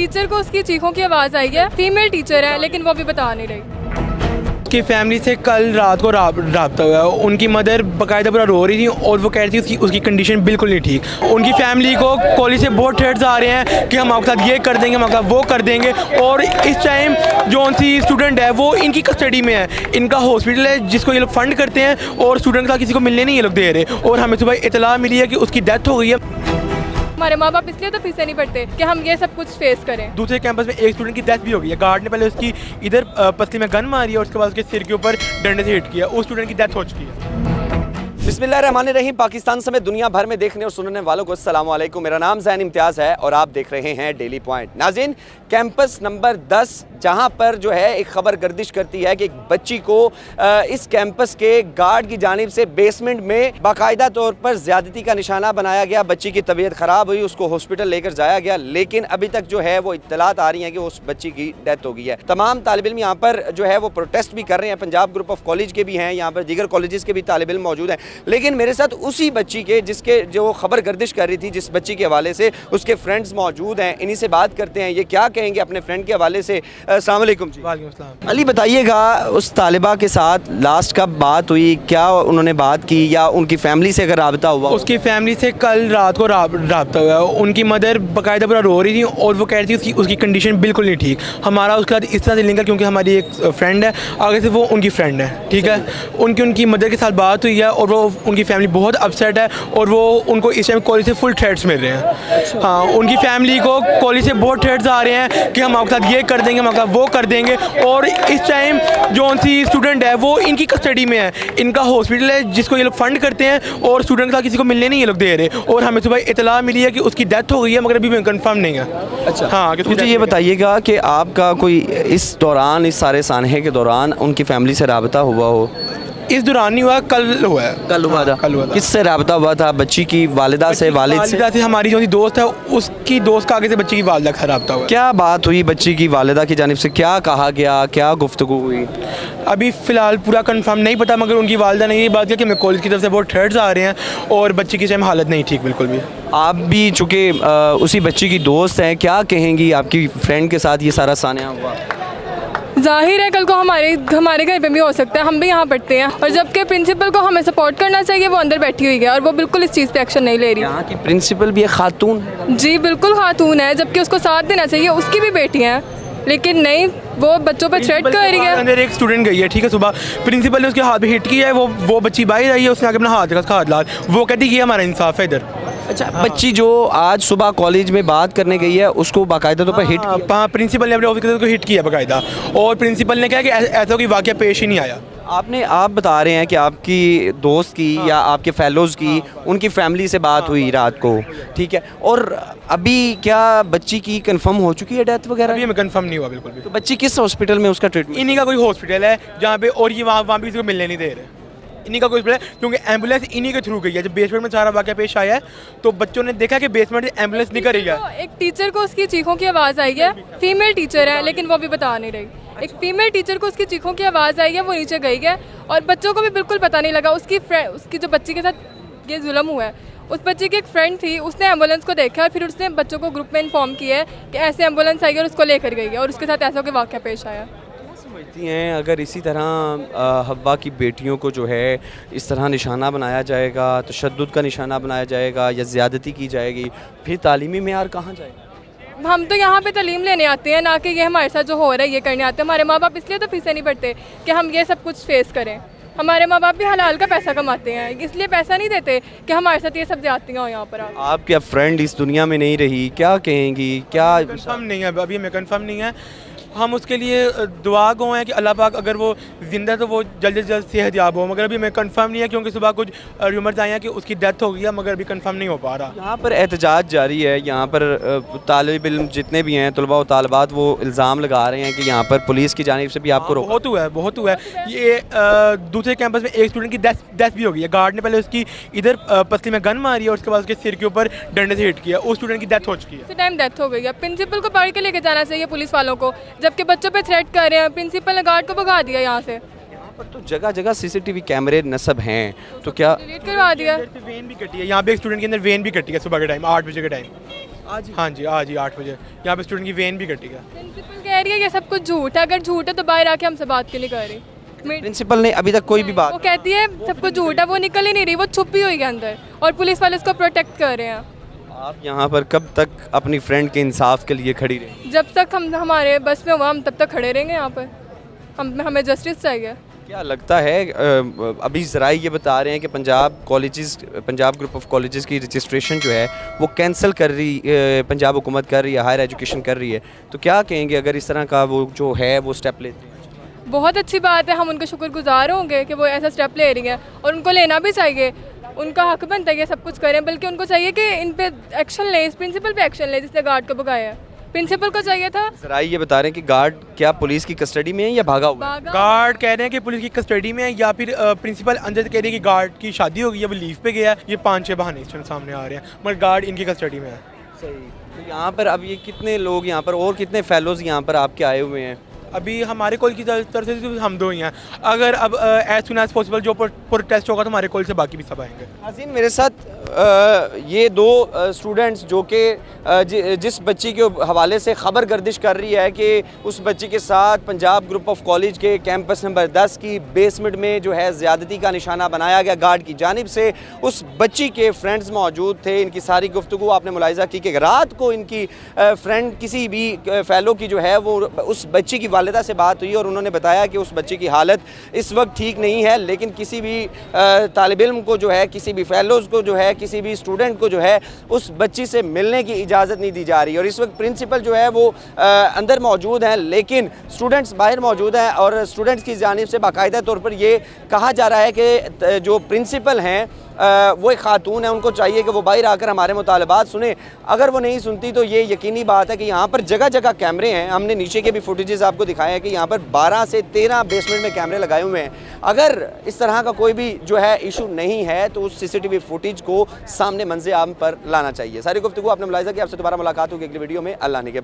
Teacher को उसकी चीखों की आवाज़ आई है। फीमेल टीचर है लेकिन वो अभी बता नहीं रही। उसकी फैमिली से कल रात को रब्ता हुआ है। उनकी मदर बाकायदा पूरा रो रही थी और वो कह रही थी उसकी कंडीशन बिल्कुल नहीं ठीक। उनकी फैमिली को कॉलेज से बहुत थ्रेट्स आ रहे हैं कि हम आपके साथ ये कर देंगे, हम आपके साथ वो कर देंगे। और इस टाइम जो सी स्टूडेंट है वो इनकी कस्टडी में है। इनका हॉस्पिटल है जिसको ये लोग फंड करते हैं और स्टूडेंट का किसी को मिलने नहीं ये लोग दे रहे। और हमें सुबह इतला मिली है कि उसकी डेथ हो गई है। हमारे माँ बाप इसलिए तो फीसें नहीं भरते कि हम ये सब कुछ फेस करें। दूसरे कैंपस में एक स्टूडेंट की डेथ भी हो गई है। गार्ड ने पहले उसकी इधर पसली में गन मारी है और उसके बाद उसके सिर के ऊपर डंडे से हिट किया। उस स्टूडेंट की डेथ हो चुकी है। बिस्मिल्लाहिर्रहमानिर्रहीम। पाकिस्तान समेत दुनिया भर में देखने और सुनने वालों को अस्सलाम वालेकुम। मेरा नाम ज़ैन इम्तियाज़ है और आप देख रहे हैं डेली पॉइंट। नाज़रीन, कैंपस नंबर 10 जहां पर जो है एक ख़बर गर्दिश करती है कि एक बच्ची को इस कैंपस के गार्ड की जानिब से बेसमेंट में बाकायदा तौर पर ज़्यादती का निशाना बनाया गया। बच्ची की तबीयत ख़राब हुई, उसको हॉस्पिटल लेकर जाया गया, लेकिन अभी तक जो है वो इत्तलात आ रही हैं कि उस बच्ची की डेथ हो गई है। तमाम तालिब इल्म यहाँ पर जो है वो प्रोटेस्ट भी कर रहे हैं। पंजाब ग्रुप ऑफ कॉलेज के भी हैं, यहाँ पर दीगर कॉलेजेस के भी तालिब इल्म मौजूद हैं। लेकिन मेरे साथ उसी बच्ची के जिसके जो खबर गर्दिश कर रही थी, जिस बच्ची के हवाले से उसके फ्रेंड्स मौजूद हैं। इन्हीं से बात करते हैं, ये क्या कहेंगे अपने फ्रेंड के हवाले से। अस्सलाम वालेकुम जी। वालेकुम अस्सलाम। अली, बताइएगा उस तालिबा के साथ लास्ट कब बात हुई, क्या उन्होंने बात की या उनकी फैमिली से अगर रब्ता हुआ? उसकी फैमिली से कल रात को रब्ता हुआ है। उनकी मदर बाकायदा पूरा रो रही थी और वो कह रही थी उसकी कंडीशन बिल्कुल नहीं ठीक। हमारा उसके साथ इस तरह से लिंक है क्योंकि हमारी एक फ्रेंड है, आगे से वो उनकी फ्रेंड है, ठीक है। उनकी मदर के साथ बात हुई है और वो उनकी फैमिली बहुत अपसेट है और वो उनको इस टाइम कॉलेज से फुल थ्रेट्स मिल रहे हैं। हाँ, उनकी फैमिली को कॉलेज से बहुत थ्रेट्स आ रहे हैं कि हम आपके साथ ये कर देंगे, हम आपके साथ वो कर देंगे। और इस टाइम जो सी स्टूडेंट है वो इनकी कस्टडी में है। इनका हॉस्पिटल है जिसको ये लोग फंड करते हैं और स्टूडेंट का किसी को मिलने नहीं ये लोग दे रहे। और हमें सुबह इतला मिली है कि उसकी डेथ हो गई है, मगर अभी कंफर्म नहीं है। अच्छा, हाँ, मुझे ये बताइएगा कि आपका कोई इस दौरान, इस सारे सानहे के दौरान उनकी फैमिली से रब्ता हुआ हो? इस दौरान नहीं हुआ, कल हुआ है। कल हुआ था? कल हुआ था। किससे रब्ता हुआ था? बच्ची की वालिदा से, वालिद से? वालिदा से। हमारी जो दोस्त है उसकी दोस्त का आगे से बच्ची की वालिदा का रब्ता हुआ। क्या बात हुई बच्ची की वालिदा की जानिब से? क्या कहा गया, क्या गुफ्तगू हुई? अभी फ़िलहाल पूरा कंफर्म नहीं पता, मगर उनकी वालिदा ने ये बात की कि हमें कॉलेज की तरफ से बहुत थ्रेट्स आ रहे हैं और बच्ची की टाइम हालत नहीं ठीक बिल्कुल भी। आप भी चूँकि उसी बच्ची की दोस्त हैं, क्या कहेंगी आपकी फ्रेंड के साथ ये सारा सान्या हुआ? जाहिर है कल को हमारे घर पे भी हो सकता है, हम भी यहाँ पढ़ते हैं। और जबकि प्रिंसिपल को हमें सपोर्ट करना चाहिए, वो अंदर बैठी हुई है और वो बिल्कुल इस चीज़ पे एक्शन नहीं ले रही। यहाँ की प्रिंसिपल भी एक खातून है? जी बिल्कुल खातून है, जबकि उसको साथ देना चाहिए, उसकी भी बेटी हैं, लेकिन नहीं, वो बच्चों पर थ्रेट कर रही है। अंदर एक स्टूडेंट गई है, ठीक है, सुबह प्रिंसिपल ने उसके हाथ में हिट किया है। वो बच्ची बाहर आई है, उसने आके अपना हाथ लाल, वो कहती कि हमारा इंसाफ है इधर। अच्छा, बच्ची जो आज सुबह कॉलेज में बात करने गई है उसको बाकायदा तौर पर हिट किया? हाँ, प्रिंसिपल ने अपने ऑफिसर को हिट किया बाकायदा। और प्रिंसिपल ने कहा कि ऐसा कोई वाकया पेश ही नहीं आया। आप बता रहे हैं कि आपकी दोस्त की या आपके फेलोज़ की उनकी फैमिली से बात हुई रात को, ठीक है। और अभी क्या बच्ची की कंफर्म हो चुकी है डेथ वगैरह? अभी हमें कंफर्म नहीं हुआ बिल्कुल भी। तो बच्ची किस हॉस्पिटल में उसका ट्रीटमेंट? इन्हीं का कोई हॉस्पिटल है जहाँ पे, और ये वहाँ भी किसी को मिलने नहीं दे रहे। इन्हीं का कोई हॉस्पिटल है क्योंकि एम्बुलेंस इन्हीं के थ्रू गई है। जब बेसमेंट में सारा वाकया पेश आया है तो बच्चों ने देखा कि बेसमेंट से एम्बुलेंस निकल रही है। एक टीचर को उसकी चीखों की आवाज़ आई है। फीमेल टीचर है लेकिन वो अभी बता नहीं रही। एक फीमेल टीचर को उसकी चीखों की आवाज़ आई है, वो नीचे गई है और बच्चों को भी बिल्कुल पता नहीं लगा। उसकी जो बच्ची के साथ ये जुल्म हुआ है, उस बच्ची की एक फ्रेंड थी, उसने एम्बुलेंस को देखा और फिर उसने बच्चों को ग्रुप में इन्फॉर्म किया है कि ऐसे एम्बुलेंस आई है और उसको लेकर गई है और उसके साथ ऐसा कोई वाक़या पेश आया। समझती हैं अगर इसी तरह हव्वा की बेटियों को जो है इस तरह निशाना बनाया जाएगा, तशद्दुद का निशाना बनाया जाएगा या ज़्यादती की जाएगी, फिर तालीमी मेयार कहाँ जाएगा? हम तो यहाँ पे तालीम लेने आते हैं, ना कि ये हमारे साथ जो हो रहा है ये करने आते हैं। हमारे माँ बाप इसलिए तो फीसें नहीं भरते कि हम ये सब कुछ फेस करें। हमारे माँ बाप भी हलाल का पैसा कमाते हैं, इसलिए पैसा नहीं देते कि हमारे साथ ये सब ज्यादतियाँ हो यहाँ पर। आप क्या फ्रेंड इस दुनिया में नहीं रही, क्या कहेंगी? क्या कंफर्म नहीं है, अभी हमें कंफर्म नहीं है। हम उसके लिए दुआ गो हैं कि अल्लाह पाक अगर वो ज़िंदा है तो वो जल्द से जल्द सेहत याब हो, मगर अभी हमें कंफर्म नहीं है क्योंकि सुबह कुछ र्यूमर्स आए हैं कि उसकी डेथ हो गई है, मगर अभी कंफर्म नहीं हो पा रहा। यहाँ पर एहतजाज जारी है, यहाँ पर तालिब इल्म जितने भी हैं, तलबा और तालिबात, वो इल्ज़ाम लगा रहे हैं कि यहाँ पर पुलिस की जानिब से भी आपको रोका। बहुत हुआ है। ये दूसरे कैंपस में एक स्टूडेंट की डेथ भी हो गई है। गार्ड ने पहले उसकी इधर पसली में गन मारी है और उसके बाद उसके सिर के ऊपर डंडे से हिट किया। उस स्टूडेंट की डेथ हो चुकी है। उसी टाइम डेथ हो गई है। प्रिंसिपल को पकड़ के लेके जाना चाहिए पुलिस वालों को, जबकि बच्चों पे थ्रेट कर रहे हैं। प्रिंसिपल ने गार्ड को भगा दिया यहाँ से। पर तो जगह जगह सीसीटीवी कैमरे नस्ब हैं, तो क्या डिलीट करवा दिया। अंदर से वेन भी कटी है, यहाँ पे एक स्टूडेंट के अंदर वेन भी कटी है सुबह के टाइम 8 बजे के टाइम। आज हाँ जी, आज ही 8 बजे यहाँ पे स्टूडेंट की वेन भी कटी है। प्रिंसिपल कह रही है ये सब कुछ झूठ है, अगर झूठ है तो बाहर आके हमसे बात क्यों नहीं कर रही। प्रिंसिपल ने अभी तक कोई भी वो बात कहती है सब कुछ झूठ है, वो निकल ही नहीं रही, वो छुपी हुई है अंदर और पुलिस वाले उसको प्रोटेक्ट कर रहे हैं। आप यहाँ पर कब तक अपनी फ्रेंड के इंसाफ के लिए खड़ी रही? जब तक हम हमारे बस में हुआ हम तब तक खड़े रहेंगे यहाँ पर। हमें जस्टिस चाहिए। क्या लगता है अभी ज़राए ये बता रहे हैं कि पंजाब ग्रुप ऑफ कॉलेजेस की रजिस्ट्रेशन जो है वो कैंसिल कर रही पंजाब हुकूमत कर रही है, हायर एजुकेशन कर रही है, तो क्या कहेंगे अगर इस तरह का वो जो है वो स्टेप लेते हैं? बहुत अच्छी बात है, हम उनके शुक्रगुजार होंगे कि वो ऐसा स्टेप ले रही हैं और उनको लेना भी चाहिए। उनका हक बनता है कि सब कुछ करें, बल्कि उनको चाहिए कि इन पे एक्शन लें, इस प्रिंसिपल पे एक्शन लें जिसने गार्ड को भगाया है। प्रिंसिपल को चाहिए था। ज़राए ये बता रहे हैं कि गार्ड क्या पुलिस की कस्टडी में है या भागा हुआ है? गार्ड कह रहे हैं कि पुलिस की कस्टडी में है, या फिर प्रिंसिपल अंदर से कह रही है कि गार्ड की शादी हो गई है, वो लीव पे गया है। ये 5-6 बहाने इस टाइम सामने आ रहे हैं, मगर गार्ड इनकी कस्टडी में है। सही। तो यहाँ पर अब ये कितने लोग यहाँ पर और कितने फेलोज यहाँ पर आपके आए हुए हैं? अभी हमारे कॉल की तरफ से सिर्फ हम 2 ही हैं। अगर अब एज सुन एज पॉसिबल जो प्रोटेस्ट होगा तो हमारे कॉल से बाकी भी सब आएंगे। नाज़रीन, मेरे साथ ये 2 स्टूडेंट्स जो कि जिस बच्ची के हवाले से ख़बर गर्दिश कर रही है कि उस बच्ची के साथ पंजाब ग्रुप ऑफ कॉलेज के कैंपस नंबर 10 की बेसमेंट में जो है ज़्यादती का निशाना बनाया गया गार्ड की जानिब से, उस बच्ची के फ्रेंड्स मौजूद थे। इनकी सारी गुफ्तगू आपने मुलाहिज़ा की कि रात को इनकी फ्रेंड किसी भी फ़ेलो की जो है वो उस बच्ची की वालिदा से बात हुई और उन्होंने बताया कि उस बच्ची की हालत इस वक्त ठीक नहीं है, लेकिन किसी भी तालिब इल्म को जो है, किसी भी फेलोज़ को जो है, किसी भी स्टूडेंट को जो है उस बच्ची से मिलने की इजाज़त नहीं दी जा रही। और इस वक्त प्रिंसिपल जो है वो अंदर मौजूद हैं, लेकिन स्टूडेंट्स बाहर मौजूद हैं और स्टूडेंट्स की जानिब से बाकायदा तौर पर ये कहा जा रहा है कि जो प्रिंसिपल हैं वो एक खातून है, उनको चाहिए कि वो बाहर आकर हमारे मुतालबात सुने। अगर वो नहीं सुनती तो ये यकीनी बात है कि यहाँ पर जगह जगह कैमरे हैं। हमने नीचे के भी फुटेजेस आपको दिखाए हैं कि यहाँ पर 12 से 13 बेसमेंट में कैमरे लगाए हुए हैं। अगर इस तरह का कोई भी जो है इशू नहीं है तो उस सीसीटीवी फुटेज को सामने मंज़र आम पर लाना चाहिए। सारी गुफ्तगू आपने मुलाहिज़ा की। आपसे दोबारा मुलाकात होगी अगली वीडियो में। अल्लाह ने के बाद।